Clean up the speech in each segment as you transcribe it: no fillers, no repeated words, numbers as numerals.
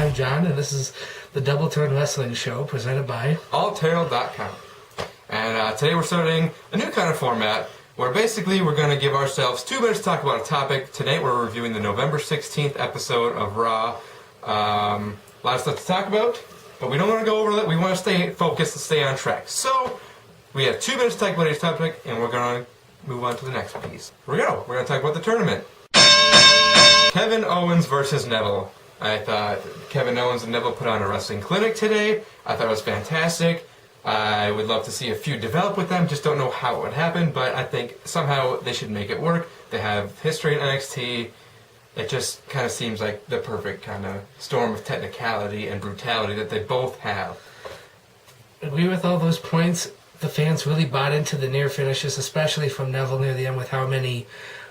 I'm John, and this is the Double Turn Wrestling Show presented by alltarot.com. And today we're starting a new kind of format where basically we're going to give ourselves 2 minutes to talk about a topic. Today we're reviewing the November 16th episode of Raw. A lot of stuff to talk about, but we don't want to go over that. We want to stay focused and stay on track. So we have 2 minutes to talk about each topic, and we're going to move on to the next piece. Here we go. We're going to talk about the tournament. Kevin Owens versus Neville. I thought Kevin Owens and Neville put on a wrestling clinic today. I thought it was fantastic. I would love to see a feud develop with them. Just don't know how it would happen, but I think somehow they should make it work. They have history in NXT. It just kind of seems like the perfect kind of storm of technicality and brutality that they both have. Agree with all those points. The fans really bought into the near finishes, especially from Neville near the end with how many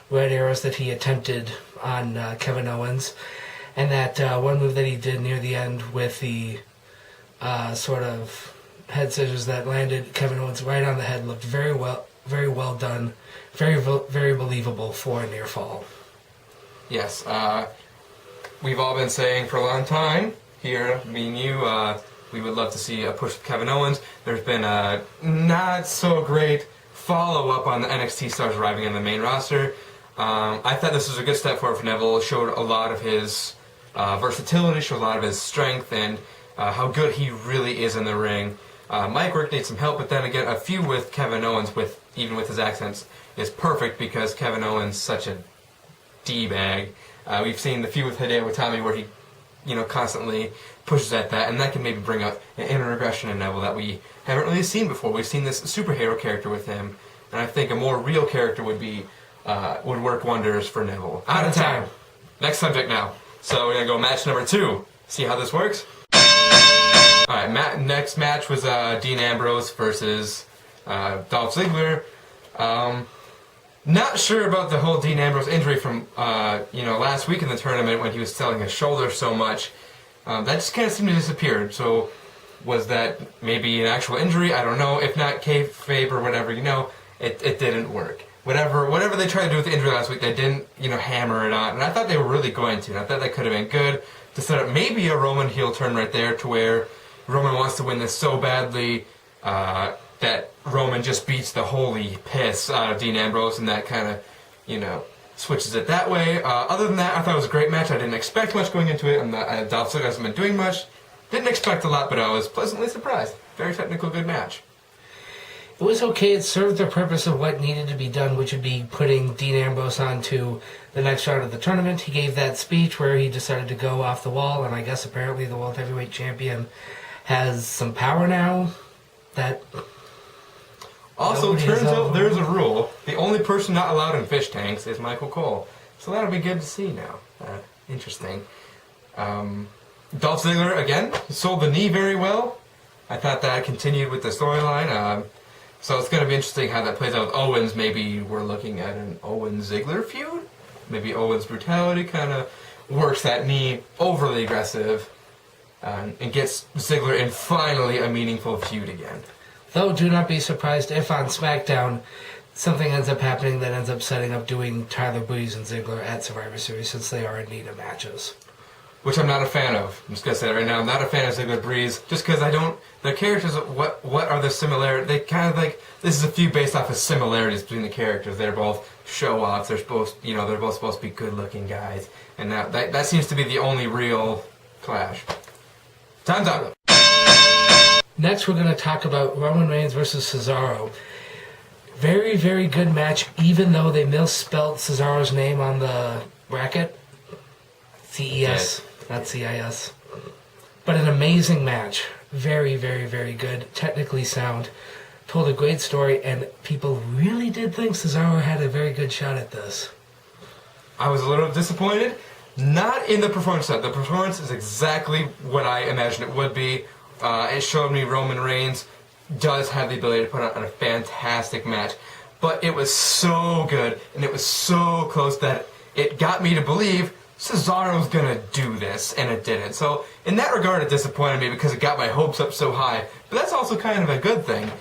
red arrows that he attempted on Kevin Owens. And that one move that he did near the end with the sort of head scissors that landed Kevin Owens right on the head looked very well done, very believable for a near fall. Yes, we've all been saying for a long time here, me and you, we would love to see a push with Kevin Owens. There's been a not so great follow-up on the NXT stars arriving on the main roster. I thought this was a good step forward for Neville. Showed a lot of his versatility, showed a lot of his strength, and how good he really is in the ring. Mike Rick needs some help, but then again, a feud with Kevin Owens, even with his accents, is perfect because Kevin Owens is such a D-bag. We've seen the feud with Hideo Itami where he, constantly pushes at that, and that can maybe bring out an inner aggression in Neville that we haven't really seen before. We've seen this superhero character with him, and I think a more real character would work wonders for Neville. Out of time. Next subject now. So we're gonna go match number 2. See how this works. All right. Next match was Dean Ambrose versus Dolph Ziggler. Not sure about the whole Dean Ambrose injury from last week in the tournament when he was selling his shoulder so much. That just kind of seemed to disappear. So was that maybe an actual injury? I don't know. If not, kayfabe or whatever. It didn't work. Whatever they tried to do with the injury last week, they didn't hammer it on. And I thought they were really going to. And I thought that could have been good to set up maybe a Roman heel turn right there to where Roman wants to win this so badly that Roman just beats the holy piss out of Dean Ambrose, and that kind of, switches it that way. Other than that, I thought it was a great match. I didn't expect much going into it, and Dolph Ziggler hasn't been doing much. Didn't expect a lot, but I was pleasantly surprised. Very technical, good match. It was okay. It served the purpose of what needed to be done, which would be putting Dean Ambrose on to the next round of the tournament. He gave that speech where he decided to go off the wall, and I guess apparently the World Heavyweight Champion has some power now that... Also, turns out there's a rule. The only person not allowed in fish tanks is Michael Cole. So that'll be good to see now. Interesting. Dolph Ziggler, again, sold the knee very well. I thought that continued with the storyline. So it's going to be interesting how that plays out with Owens. Maybe we're looking at an Owens-Ziggler feud. Maybe Owens' brutality kind of works that knee overly aggressive and gets Ziggler in finally a meaningful feud again. Though, do not be surprised if on SmackDown something ends up happening that ends up setting up doing Tyler Breeze and Ziggler at Survivor Series, since they are in need of matches. Which I'm not a fan of. I'm just going to say that right now. I'm not a fan of Ziggler Breeze, just because I don't... Their characters, what are the similarities? They kind of like... This is a feud based off of similarities between the characters. They're both show-offs. They're both supposed to be good-looking guys. And that seems to be the only real clash. Time's up. Next, we're going to talk about Roman Reigns versus Cesaro. Very, very good match, even though they misspelled Cesaro's name on the bracket. CES, not CIS. But an amazing match. Very, very, very good. Technically sound. Told a great story, and people really did think Cesaro had a very good shot at this. I was a little disappointed. Not in the performance. The performance is exactly what I imagined it would be. It showed me Roman Reigns does have the ability to put on a fantastic match. But it was so good, and it was so close that it got me to believe Cesaro's gonna do this, and it didn't. So, in that regard, it disappointed me because it got my hopes up so high. But that's also kind of a good thing.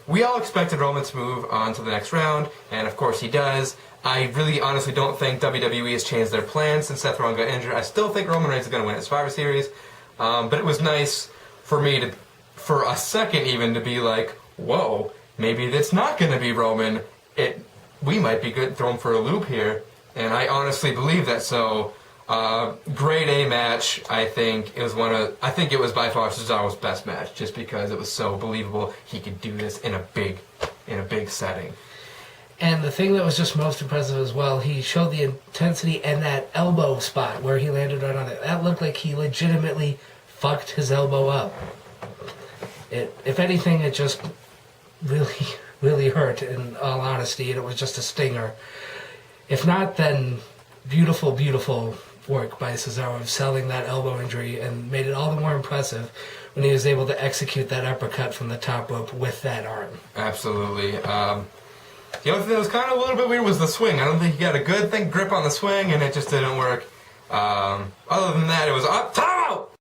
We all expected Roman to move on to the next round, and of course he does. I really honestly don't think WWE has changed their plans since Seth Rollins got injured. I still think Roman Reigns is going to win at Survivor Series, but it was nice for me to, for a second even, to be like, whoa, maybe it's not going to be Roman. We might be thrown for a loop here, and I honestly believe that. So, grade A match. I think it was by far Cesaro's best match, just because it was so believable he could do this in a big setting. And the thing that was just most impressive as well, he showed the intensity and that elbow spot where he landed right on it. That looked like he legitimately fucked his elbow up. If anything, it just really, really hurt, in all honesty, and it was just a stinger. If not, then beautiful, beautiful work by Cesaro of selling that elbow injury, and made it all the more impressive when he was able to execute that uppercut from the top rope with that arm. Absolutely. The only thing that was kind of a little bit weird was the swing. I don't think he got a good grip on the swing, and it just didn't work. Other than that, it was up. Time out!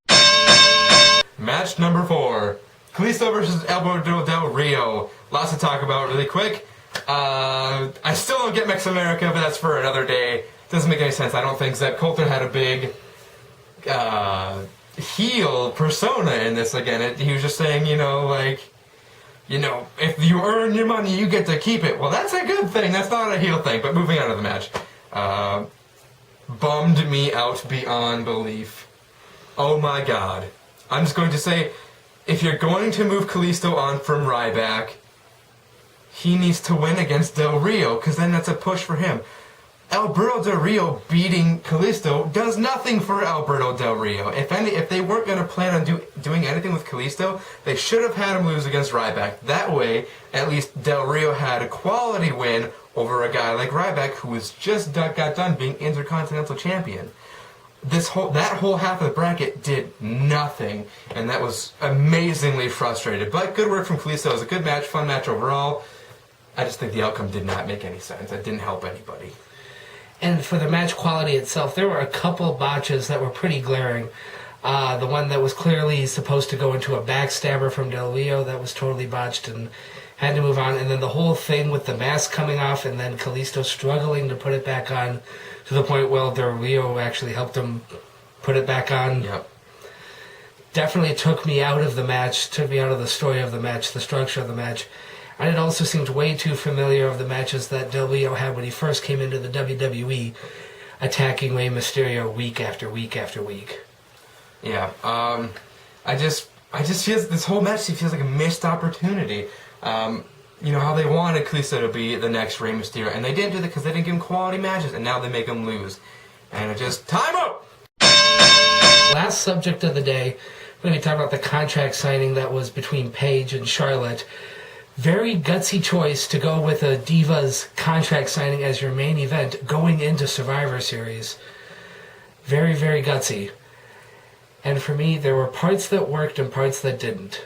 Match number 4. Kalisto versus Alberto Del Rio. Lots to talk about really quick. I still don't get Mexiamerica, but that's for another day. Doesn't make any sense. I don't think Zeb Coulter had a big heel persona in this again. He was just saying, if you earn your money, you get to keep it. Well, that's a good thing. That's not a heel thing. But moving on to the match. Bummed me out beyond belief. Oh my god. I'm just going to say, if you're going to move Kalisto on from Ryback, he needs to win against Del Rio, because then that's a push for him. Alberto Del Rio beating Kalisto does nothing for Alberto Del Rio. If they weren't going to plan on doing anything with Kalisto, they should have had him lose against Ryback. That way, at least Del Rio had a quality win over a guy like Ryback, who was just got done being Intercontinental Champion. That whole half of the bracket did nothing, and that was amazingly frustrated. But good work from Kalisto. It was a good match, fun match overall. I just think the outcome did not make any sense. It didn't help anybody. And for the match quality itself, there were a couple botches that were pretty glaring. The one that was clearly supposed to go into a backstabber from Del Rio, that was totally botched and had to move on. And then the whole thing with the mask coming off and then Kalisto struggling to put it back on to the point where Del Rio actually helped him put it back on. Yep. Definitely took me out of the match, took me out of the story of the match, the structure of the match. And it also seemed way too familiar of the matches that Del Rio had when he first came into the WWE, attacking Rey Mysterio week after week after week. Yeah, I just feel this whole match feels like a missed opportunity. How they wanted Kalisto to be the next Rey Mysterio, and they didn't do that because they didn't give him quality matches, and now they make him lose. And it just, time out! Last subject of the day, we're going to be talking about the contract signing that was between Paige and Charlotte. Very gutsy choice to go with a Divas contract signing as your main event going into Survivor Series. Very, very gutsy. And for me, there were parts that worked and parts that didn't.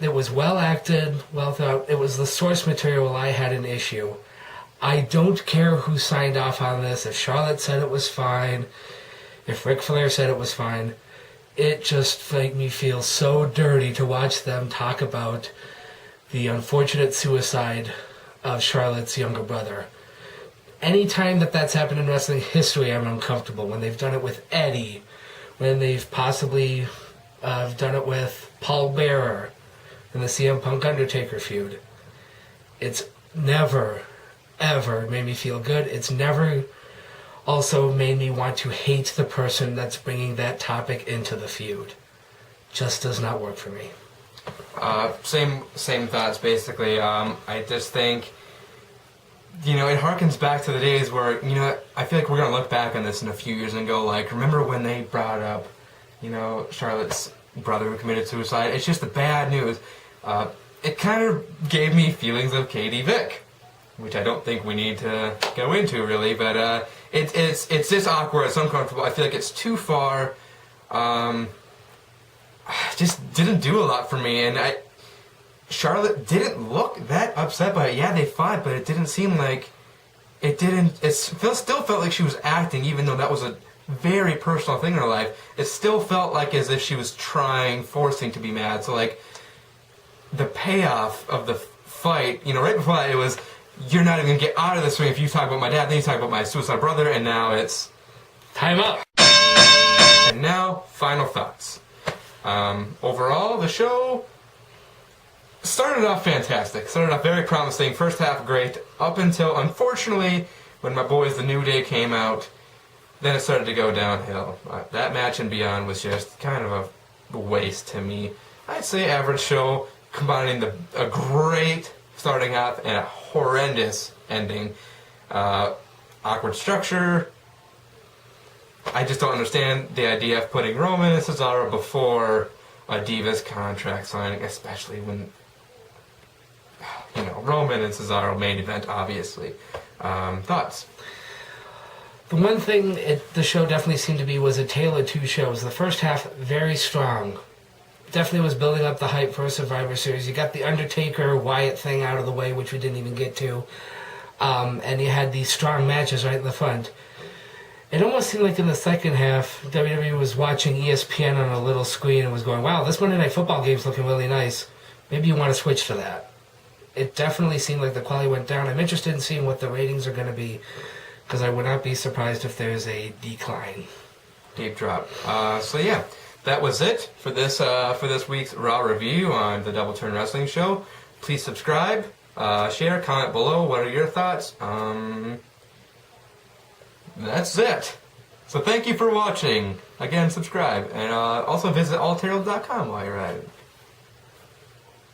It was well acted, well thought. It was the source material I had an issue. I don't care who signed off on this. If Charlotte said it was fine, if Ric Flair said it was fine, it just made me feel so dirty to watch them talk about the unfortunate suicide of Charlotte's younger brother. Anytime that's happened in wrestling history, I'm uncomfortable. When they've done it with Eddie, when they've possibly done it with Paul Bearer in the CM Punk Undertaker feud. It's never, ever made me feel good. It's never also made me want to hate the person that's bringing that topic into the feud. Just does not work for me. Same thoughts, basically. I just think, it harkens back to the days where, I feel like we're going to look back on this in a few years and go, remember when they brought up, Charlotte's brother who committed suicide? It's just the bad news. It kind of gave me feelings of Katie Vick, which I don't think we need to go into, really, but it's just awkward, it's uncomfortable. I feel like it's too far. Just didn't do a lot for me, and Charlotte didn't look that upset by it. Yeah, they fought, but it didn't seem like it didn't. Still felt like she was acting, even though that was a very personal thing in her life. It still felt like as if she was forcing to be mad. So the payoff of the fight, right before that it was, you're not even going to get out of this ring if you talk about my dad, then you talk about my suicide brother, and now it's... Time up! And now, final thoughts. Overall, the show started off fantastic. Started off very promising. First half, great. Up until, unfortunately, when my boys The New Day came out, then it started to go downhill. That match and beyond was just kind of a waste to me. I'd say average show, combining a great starting off and a horrendous ending. Awkward structure. I just don't understand the idea of putting Roman and Cesaro before a Divas contract signing, especially when, Roman and Cesaro main event, obviously. Thoughts? The one thing the show definitely seemed to be was a tale of two shows. The first half, very strong. Definitely was building up the hype for a Survivor Series. You got the Undertaker Wyatt thing out of the way, which we didn't even get to. And you had these strong matches right in the front. It almost seemed like in the second half, WWE was watching ESPN on a little screen and was going, wow, this Monday Night Football game's looking really nice. Maybe you want to switch to that. It definitely seemed like the quality went down. I'm interested in seeing what the ratings are going to be, because I would not be surprised if there's a decline. Deep drop. So yeah, that was it for this week's Raw review on the Double Turn Wrestling Show. Please subscribe, share, comment below. What are your thoughts? That's it. So thank you for watching. Again, subscribe. And also visit allterrell.com while you're at it.